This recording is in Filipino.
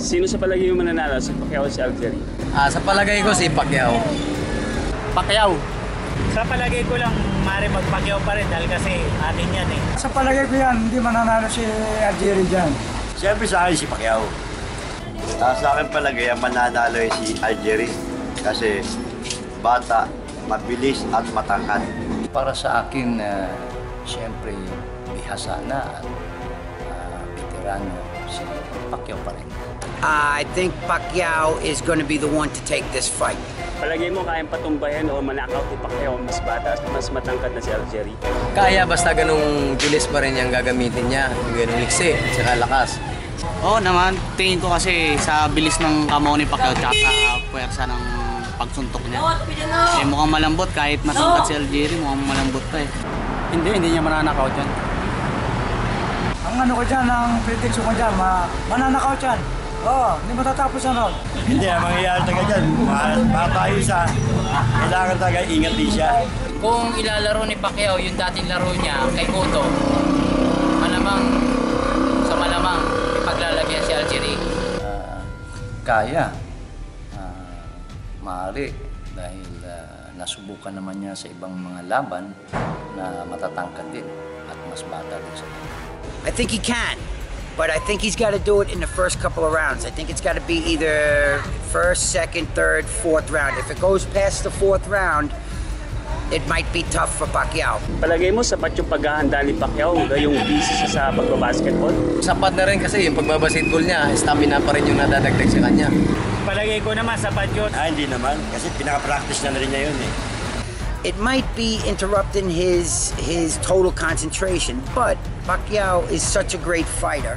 Sino sa palagay mo mananalo, si Pacquiao o si Algieri? Sa palagay ko si Pacquiao. Pacquiao. Sa palagay ko lang, mare mag-Pacquiao pa rin dahil kasi atin yan eh. Sa palagay ko yan, hindi mananalo si Algieri dyan. Siyempre sa akin si Pacquiao. Sa akin palagay, ang mananalo ay si Algieri kasi bata, mabilis at matangkad. Para sa akin, siyempre bihasa na at veterano si Pacquiao pa rin. I think Pacquiao is going to be the one to take this fight. Palagay mo kayang patumbayan o manakaw ni Pacquiao mas bata, mas matangkad na si Algieri? Kaya basta ganung bilis pa rin yung gagamitin niya, yung ganung liksi, saka lakas. Oo naman, tingin ko kasi sa bilis ng kamao ni Pacquiao at sa puwersa ng pagsuntok niya. Eh mukhang malambot kahit matangkad si Algieri, mukhang malambot pa eh. Hindi niya mananakaw dyan. Ang ano ko dyan, ang critics ko dyan, mananakaw dyan. Oo, hindi matatapos yan ron. Hindi, ang mangyayari talaga dyan, tayo sa kailangan talaga ingat din siya. Kung ilalaro ni Pacquiao yung dating laro niya kay Cotto, malamang ipaglalagyan si Algieri. Kaya, maaari dahil nasubukan naman niya sa ibang mga laban na matatangkad din at mas bata din sa kanya. I think he can, but I think he's got to do it in the first couple of rounds. I think it's got to be either first, second, third, fourth round. If it goes past the fourth round, it might be tough for Pacquiao. Palagay mo sapat yung paghahanda ni Pacquiao yung busy siya sa pagbabasketball? Sapat na rin kasi yung pagbabasketball niya, stamina pa rin yung nadadagdag sa kanya. Palagay ko naman, sapat yun. Hindi naman, kasi pinaka-practice na rin niya yun eh. It might be interrupting his total concentration, but Pacquiao is such a great fighter.